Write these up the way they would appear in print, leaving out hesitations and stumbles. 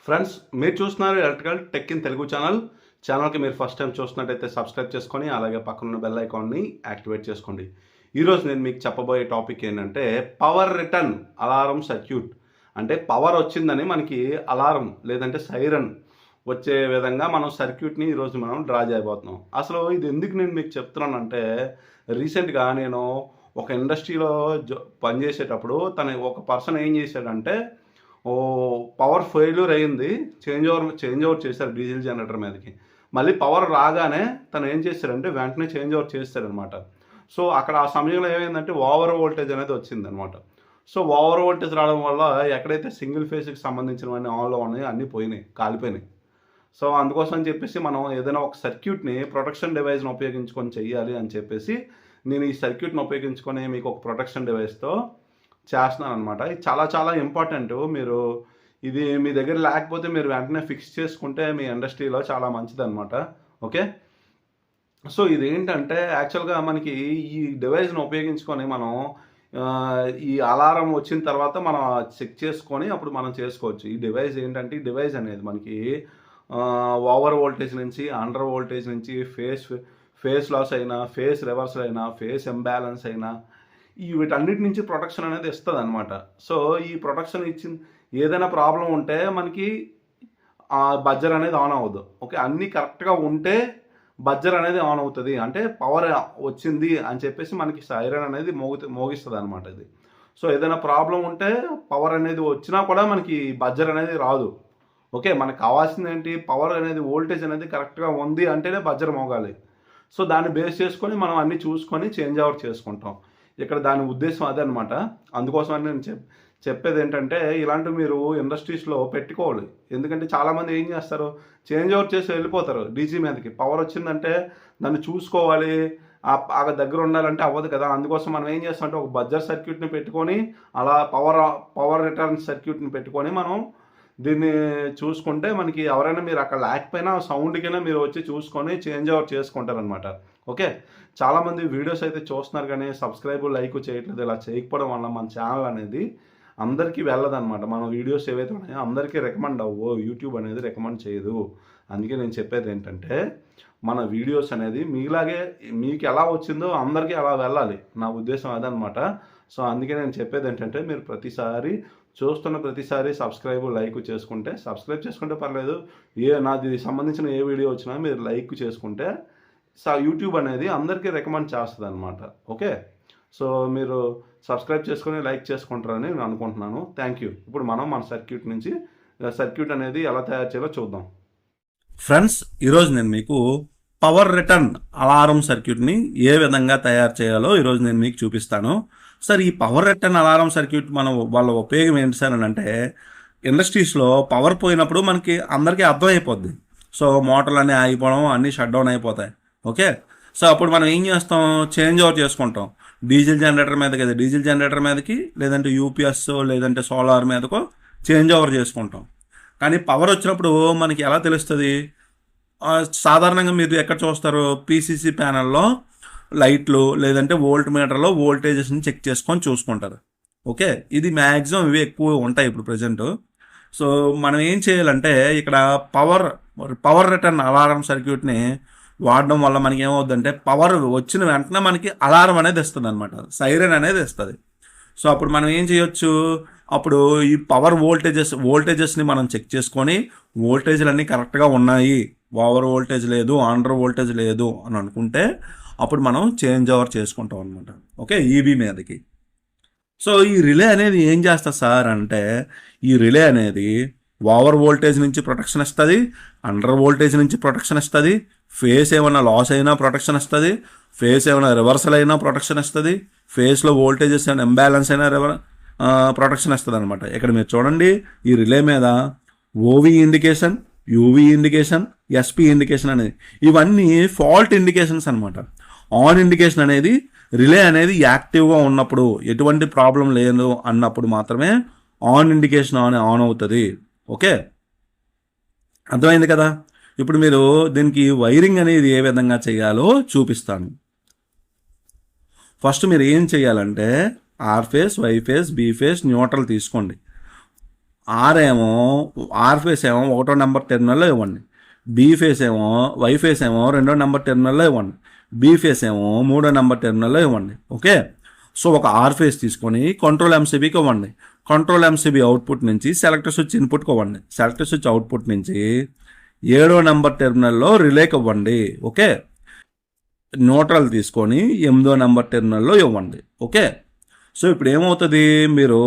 Friends, మీరు చూస్తున్నారు electrical tech in Telugu ఛానల్కి మీరు ఫస్ట్ టైం చూస్తున్నట్టయితే సబ్స్క్రైబ్ చేసుకొని అలాగే పక్కనున్న బెల్ ఐకాన్ని యాక్టివేట్ చేసుకోండి. ఈరోజు నేను మీకు చెప్పబోయే టాపిక్ ఏంటంటే పవర్ రిటర్న్ అలారం సర్క్యూట్. అంటే పవర్ వచ్చిందని మనకి అలారం లేదంటే సైరన్ వచ్చే విధంగా మనం సర్క్యూట్ని ఈరోజు మనం డ్రా చేయబోతున్నాం. అసలు ఇది ఎందుకు నేను మీకు చెప్తున్నానంటే, రీసెంట్గా నేను ఒక ఇండస్ట్రీలో పనిచేసేటప్పుడు ఒక పర్సన్ ఏం చేశాడంటే, పవర్ ఫెయిల్యూర్ అయింది, చేంజ్ ఓవర్ చేశారు డీజిల్ జనరేటర్ మీదకి. మళ్ళీ పవర్ రాగానే తను ఏం చేశారంటే వెంటనే చేంజ్ ఓవర్ చేస్తారనమాట. సో అక్కడ ఆ సమయంలో ఏమైందంటే ఓవర్ వోల్టేజ్ అనేది వచ్చిందనమాట. సో ఓవర్ వోల్టేజ్ రావడం వల్ల ఎక్కడైతే సింగిల్ ఫేజ్కి సంబంధించినవన్నీ ఆన్లో ఉన్నాయి అన్నీ పోయినాయి, కాలిపోయినాయి. సో అందుకోసం అని చెప్పేసి మనం ఏదైనా ఒక సర్క్యూట్ని ప్రొటెక్షన్ డివైస్ని ఉపయోగించుకొని చెయ్యాలి అని చెప్పేసి నేను ఈ సర్క్యూట్ని ఉపయోగించుకొని మీకు ఒక ప్రొటెక్షన్ డివైస్తో చేస్తున్నాను అనమాట. ఇది చాలా చాలా ఇంపార్టెంట్. మీరు ఇది మీ దగ్గర లేకపోతే మీరు వెంటనే ఫిక్స్ చేసుకుంటే మీ ఇండస్ట్రీలో చాలా మంచిదన్నమాట. ఓకే, సో ఇదేంటంటే యాక్చువల్గా మనకి ఈ డివైస్ని ఉపయోగించుకొని మనం ఈ అలారం వచ్చిన తర్వాత మనం చెక్ చేసుకొని అప్పుడు మనం చేసుకోవచ్చు. ఈ డివైస్ ఏంటంటే, ఈ డివైస్ అనేది మనకి ఓవర్ వోల్టేజ్ నుంచి, అండర్ వోల్టేజ్ నుంచి, ఫేస్ లాస్ అయినా, ఫేస్ రివర్సల్ అయినా, ఫేస్ ఇంబ్యాలెన్స్ అయినా వీటన్నిటి నుంచి ప్రొటెక్షన్ అనేది ఇస్తుంది అనమాట. సో ఈ ప్రొటెక్షన్ ఏదైనా ప్రాబ్లం ఉంటే మనకి బజ్జర్ అనేది ఆన్ అవ్వదు. ఓకే, అన్నీ కరెక్ట్గా ఉంటే బజ్జర్ అనేది ఆన్ అవుతుంది. అంటే పవర్ వచ్చింది అని చెప్పేసి మనకి సైరన్ అనేది మోగిస్తుంది అనమాట ఇది. సో ఏదైనా ప్రాబ్లం ఉంటే పవర్ అనేది వచ్చినా కూడా మనకి బజ్జర్ అనేది రాదు. ఓకే, మనకు కావాల్సింది ఏంటి, పవర్ అనేది వోల్టేజ్ అనేది కరెక్ట్గా ఉంది అంటేనే బజ్జర్ మోగాలి. సో దాన్ని బేస్ చేసుకొని మనం అన్నీ చూసుకొని చేంజ్ ఓవర్ చేసుకుంటాం. ఇక్కడ దాని ఉద్దేశం అదే అనమాట. అందుకోసం నేను చెప్పేది ఏంటంటే, ఇలాంటివి మీరు ఇండస్ట్రీస్లో పెట్టుకోవాలి. ఎందుకంటే చాలామంది ఏం చేస్తారు, చేంజ్ ఓవర్ చేసి వెళ్ళిపోతారు డీజీ మీదకి. పవర్ వచ్చిందంటే దాన్ని చూసుకోవాలి, ఆ దగ్గర ఉండాలంటే అవ్వదు కదా. అందుకోసం మనం ఏం చేస్తామంటే ఒక బజ్జర్ సర్క్యూట్ని పెట్టుకొని, అలా పవర్ రిటర్న్ సర్క్యూట్ని పెట్టుకొని మనం దీన్ని చూసుకుంటే మనకి ఎవరైనా మీరు అక్కడ లేకపోయినా సౌండ్కైనా మీరు వచ్చి చూసుకొని చేంజ్ ఓవర్ చేసుకుంటారనమాట. ఓకే, చాలామంది వీడియోస్ అయితే చూస్తున్నారు కానీ సబ్స్క్రైబ్ లైక్ చేయట్లేదు. ఇలా చేయకపోవడం వల్ల మన ఛానల్ అనేది అందరికీ వెళ్ళదన్నమాట. మన వీడియోస్ ఏవైతే ఉన్నాయో అందరికీ రికమెండ్ అవ్వవు, యూట్యూబ్ అనేది రికమెండ్ చేయదు. అందుకే నేను చెప్పేది ఏంటంటే, మన వీడియోస్ అనేది మీలాగే మీకు ఎలా వచ్చిందో అందరికీ అలా వెళ్ళాలి. నా ఉద్దేశం అదనమాట. సో అందుకే నేను చెప్పేది ఏంటంటే, మీరు చూస్తున్న ప్రతిసారి లైక్ చేసుకుంటే, సబ్స్క్రైబ్ చేసుకుంటే పర్లేదు, నాది సంబంధించిన ఏ వీడియో వచ్చినా మీరు లైక్ చేసుకుంటే యూట్యూబ్ అనేది అందరికీ రికమెండ్ చేస్తుంది అనమాట. ఓకే, సో మీరు సబ్స్క్రైబ్ చేసుకొని లైక్ చేసుకుంటారని నేను అనుకుంటున్నాను. Thank you. ఇప్పుడు మనం మన సర్క్యూట్ అనేది ఎలా తయారు చేయాలో చూద్దాం. ఫ్రెండ్స్, ఈరోజు నేను మీకు పవర్ రిటర్న్ అలారం సర్క్యూట్ని ఏ విధంగా తయారు చేయాలో ఈరోజు నేను మీకు చూపిస్తాను. సార్, ఈ పవర్ రిటర్న్ అలారం సర్క్యూట్ వాళ్ళ ఉపయోగం ఏంటి సార్ అని అంటే, ఇండస్ట్రీస్లో పవర్ పోయినప్పుడు మనకి అందరికీ అర్థమైపోద్ది. సో మోటార్లు అన్నీ ఆగిపోవడం, అన్నీ షట్ డౌన్ అయిపోతాయి. ఓకే, సో అప్పుడు మనం ఏం చేస్తాం, చేంజ్ ఓవర్ చేసుకుంటాం. డీజిల్ జనరేటర్ మీదకి లేదంటే యూపీఎస్ లేదంటే సోలార్ మీదకో చేంజ్ ఓవర్ చేసుకుంటాం. కానీ పవర్ వచ్చినప్పుడు మనకి ఎలా తెలుస్తుంది? సాధారణంగా మీరు ఎక్కడ చూస్తారు, పీసీసీ ప్యానల్లో లైట్లు లేదంటే వోల్ట్ మీటర్లో వోల్టేజెస్ని చెక్ చేసుకొని చూసుకుంటారు. ఓకే, ఇది మ్యాక్సిమం ఇవి ఎక్కువ ఉంటాయి ఇప్పుడు ప్రజెంట్. సో మనం ఏం చేయాలంటే, ఇక్కడ పవర్ రిటర్న్ అలారం సర్క్యూట్ని వాడడం వల్ల మనకి ఏమవుతుందంటే, పవర్ వచ్చిన వెంటనే మనకి అలారం అనేది ఇస్తుంది అనమాట, సైరన్ అనేది ఇస్తుంది. సో అప్పుడు మనం ఏం చేయొచ్చు, అప్పుడు ఈ పవర్ వోల్టేజెస్ని మనం చెక్ చేసుకొని, వోల్టేజ్లు అన్నీ కరెక్ట్గా ఉన్నాయి, ఓవర్ వోల్టేజ్ లేదు, అండర్ వోల్టేజ్ లేదు అని అనుకుంటే అప్పుడు మనం చేంజ్ ఓవర్ చేసుకుంటాం అనమాట. ఓకే, ఈవీ మీదకి. సో ఈ రిలే అనేది ఏం చేస్తుంది సార్ అంటే, ఈ రిలే అనేది ఓవర్ వోల్టేజ్ నుంచి ప్రొటెక్షన్ ఇస్తుంది, అండర్ వోల్టేజ్ నుంచి ప్రొటెక్షన్ ఇస్తుంది, ఫేస్ ఏమైనా లాస్ అయినా ప్రొటెక్షన్ ఇస్తుంది, ఫేస్ ఏమైనా రివర్సల్ అయినా ప్రొటెక్షన్ ఇస్తుంది, ఫేస్లో వోల్టేజెస్ ఏమైనా ఇంబ్యాలెన్స్ అయినా ప్రొటెక్షన్ ఇస్తుంది అనమాట. ఇక్కడ మీరు చూడండి, ఈ రిలే మీద OV indication, UV indication, SP indication అనేది ఇవన్నీ ఫాల్ట్ ఇండికేషన్స్ అనమాట. ఆన్ ఇండికేషన్ అనేది రిలే అనేది యాక్టివ్గా ఉన్నప్పుడు, ఎటువంటి ప్రాబ్లం లేదు అన్నప్పుడు మాత్రమే ఆన్ ఇండికేషన్ ఆన్ అవుతుంది. ఓకే, అర్థమైంది కదా. ఇప్పుడు మీరు దీనికి వైరింగ్ అనేది ఏ విధంగా చేయాలో చూపిస్తాను. ఫస్ట్ మీరు ఏం చేయాలంటే, R phase, Y phase, B phase, neutral తీసుకోండి. ఆర్ ఫేస్ ఏమో 1వ నెంబర్ టెర్మినల్లో ఇవ్వండి, బి ఫేస్ ఏమో వై ఫేస్ ఏమో 2వ నెంబర్ టెర్మినల్లో ఇవ్వండి, బి ఫేస్ ఏమో 3వ నెంబర్ టెర్మినల్లో ఇవ్వండి. ఓకే, సో ఒక ఆర్ ఫేస్ తీసుకొని కంట్రోల్ ఎంసీబీకి ఇవ్వండి, కంట్రోల్ ఎంసీబీ అవుట్పుట్ నుంచి సెలెక్టర్ స్విచ్ ఇన్పుట్కి ఇవ్వండి, సెలెక్టర్ స్విచ్ అవుట్పుట్ నుంచి 7వ నెంబర్ టెర్మినల్లో రిలేకి ఇవ్వండి. ఓకే, న్యూట్రల్ తీసుకొని 8వ నెంబర్ టెర్మినల్లో ఇవ్వండి. ఓకే, సో ఇప్పుడు ఏమవుతుంది, మీరు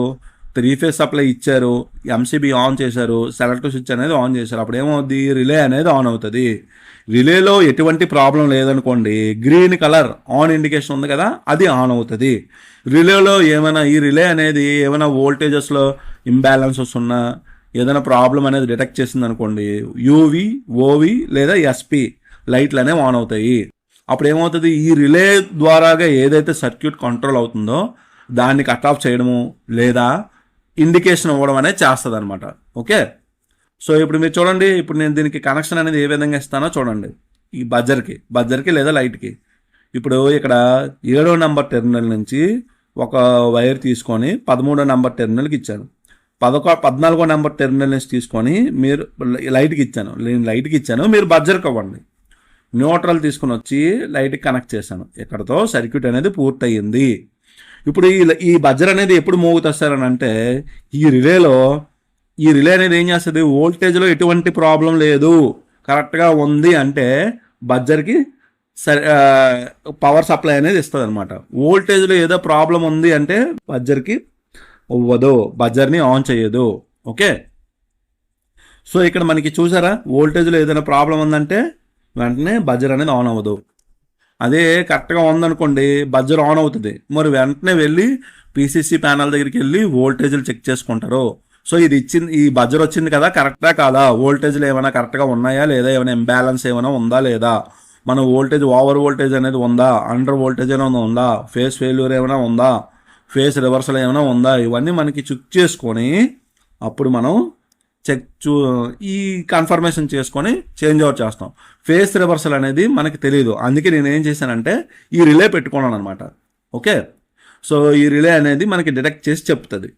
3 ఫేజ్ సప్లై ఇచ్చారు, ఎంసీబీ ఆన్ చేశారు, సెలెక్టర్ స్విచ్ అనేది ఆన్ చేశారు, అప్పుడు ఏమవుతుంది, రిలే అనేది ఆన్ అవుతుంది. రిలేలో ఎటువంటి ప్రాబ్లం లేదనుకోండి, గ్రీన్ కలర్ ఆన్ ఇండికేషన్ ఉంది కదా, అది ఆన్ అవుతుంది. రిలేలో ఏమైనా ఈ రిలే అనేది ఏమైనా వోల్టేజెస్లో ఇంబ్యాలెన్సెస్ ఉన్నా ఏదైనా ప్రాబ్లం అనేది డిటెక్ట్ చేసింది అనుకోండి, యూవి, ఓవి లేదా ఎస్పి లైట్లు అనేవి ఆన్ అవుతాయి. అప్పుడు ఏమవుతుంది, ఈ రిలే ద్వారాగా ఏదైతే సర్క్యూట్ కంట్రోల్ అవుతుందో దాన్ని కట్ ఆఫ్ చేయడము లేదా ఇండికేషన్ ఇవ్వడం అనేది చేస్తుంది అనమాట. ఓకే, సో ఇప్పుడు మీరు చూడండి, ఇప్పుడు నేను దీనికి కనెక్షన్ అనేది ఏ విధంగా ఇస్తానో చూడండి. ఈ బజర్కి లేదా లైట్కి ఇప్పుడు ఇక్కడ 7వ నెంబర్ టెర్మినల్ నుంచి ఒక వైర్ తీసుకొని 13వ నెంబర్ టెర్మినల్కి ఇచ్చాను, 14వ నెంబర్ టెర్మినల్ నుంచి తీసుకొని మీరు లైట్కి ఇచ్చాను, నేను లైట్కి ఇచ్చాను, మీరు బజర్కి ఇవ్వండి. న్యూట్రల్ తీసుకుని వచ్చి లైట్కి కనెక్ట్ చేశాను, ఇక్కడతో సర్క్యూట్ అనేది పూర్తయింది. ఇప్పుడు ఈ బజర్ అనేది ఎప్పుడు మోగుతారని అంటే, ఈ రిలే అనేది ఏం చేస్తుంది, వోల్టేజ్లో ఎటువంటి ప్రాబ్లం లేదు కరెక్ట్గా ఉంది అంటే బజర్కి పవర్ సప్లై అనేది ఇస్తుంది అనమాట. వోల్టేజ్లో ఏదో ప్రాబ్లం ఉంది అంటే బజర్కి ఇవ్వదు, బజర్ని ఆన్ చేయదు. ఓకే, సో ఇక్కడ మనకి చూసారా, వోల్టేజ్లో ఏదైనా ప్రాబ్లం ఉందంటే వెంటనే బజర్ అనేది ఆన్ అవ్వదు. అదే కరెక్ట్గా ఉందనుకోండి బజర్ ఆన్ అవుతుంది. మరి వెంటనే వెళ్ళి పీసీసీ ప్యానల్ దగ్గరికి వెళ్ళి వోల్టేజ్లు చెక్ చేసుకుంటారు. సో ఈ బజర్ వచ్చింది కదా, కరెక్టా కాదా, వోల్టేజ్లు ఏమైనా కరెక్ట్గా ఉన్నాయా లేదా, ఏమైనా ఇంబ్యాలెన్స్ ఏమైనా ఉందా లేదా, మన వోల్టేజ్ ఓవర్ వోల్టేజ్ అనేది ఉందా, అండర్ వోల్టేజ్ ఏమైనా ఉందా, ఫేస్ ఫెయిల్యూర్ ఏమైనా ఉందా, ఫేస్ రివర్సల్ ఏమైనా ఉందా, ఇవన్నీ మనకి చెక్ చేసుకొని అప్పుడు మనం ఈ కన్ఫర్మేషన్ చేసుకొని చేంజ్ ఓవర్ చేస్తాం. ఫేస్ రివర్సల్ అనేది మనకి తెలియదు, అందుకే నేను ఏం చేశానంటే ఈ రిలే పెట్టుకున్నాను అనమాట. ఓకే, సో ఈ రిలే అనేది మనకి డిటెక్ట్ చేసి చెప్తుంది,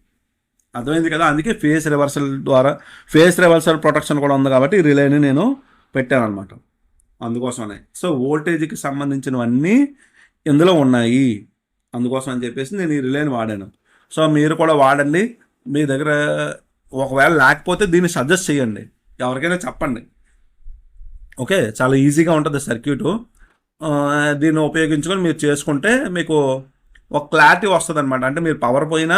అర్థమైంది కదా. అందుకే ఫేస్ రివర్సల్ ప్రొటెక్షన్ కూడా ఉంది కాబట్టి ఈ రిలేని నేను పెట్టాను అనమాట, అందుకోసమనే. సో వోల్టేజ్కి సంబంధించినవన్నీ ఇందులో ఉన్నాయి, అందుకోసం అని చెప్పేసి నేను ఈ రిలేని వాడాను. సో మీరు కూడా వాడండి, మీ దగ్గర ఒకవేళ లేకపోతే దీన్ని సజెస్ట్ చేయండి, ఎవరికైనా చెప్పండి. ఓకే, చాలా ఈజీగా ఉంటుంది సర్క్యూటు, దీన్ని ఉపయోగించుకొని మీరు చేసుకుంటే మీకు ఒక క్లారిటీ వస్తుంది అనమాట. అంటే మీరు పవర్ పోయినా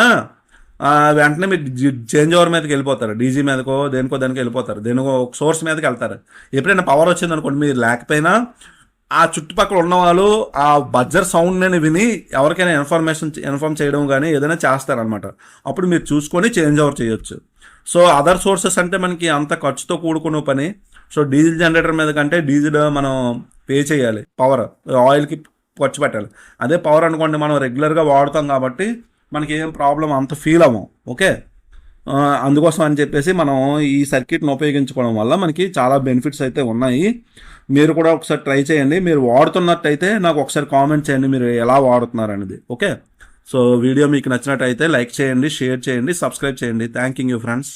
వెంటనే మీరు చేంజ్ ఓవర్ మీదకి వెళ్ళిపోతారు, డీజీ మీదకో దేనికో వెళ్ళిపోతారు, దేనికో ఒక సోర్స్ మీదకి వెళ్తారు. ఎప్పుడైనా పవర్ వచ్చింది అనుకోండి, మీరు లేకపోయినా ఆ చుట్టుపక్కల ఉన్న వాళ్ళు ఆ బజర్ సౌండ్ని విని ఎవరికైనా ఇన్ఫార్మ్ చేయడం కానీ ఏదైనా చేస్తారనమాట. అప్పుడు మీరు చూసుకొని చేంజ్ ఓవర్ చేయొచ్చు. సో అదర్ సోర్సెస్ అంటే మనకి అంత ఖర్చుతో కూడుకున్న పని. సో డీజిల్ జనరేటర్ మీద కంటే డీజిల్ మనం పే చేయాలి, పవర్ ఆయిల్కి ఖర్చు పెట్టాలి. అదే పవర్ అనుకోండి మనం రెగ్యులర్గా వాడుతాం కాబట్టి మనకి ఏం ప్రాబ్లం అంత ఫీల్ అవ్వం. ఓకే, అందుకోసం అని చెప్పేసి మనం ఈ సర్క్యూట్ని ఉపయోగించుకోవడం వల్ల మనకి చాలా బెనిఫిట్స్ అయితే ఉన్నాయి. మీరు కూడా ఒకసారి ట్రై చేయండి, మీరు వాడుతున్నట్టయితే నాకు ఒకసారి కామెంట్ చేయండి మీరు ఎలా వాడుతున్నారు అనేది. ఓకే, సో వీడియో మీకు నచ్చినట్టయితే లైక్ చేయండి, షేర్ చేయండి, సబ్స్క్రైబ్ చేయండి. Thank you friends.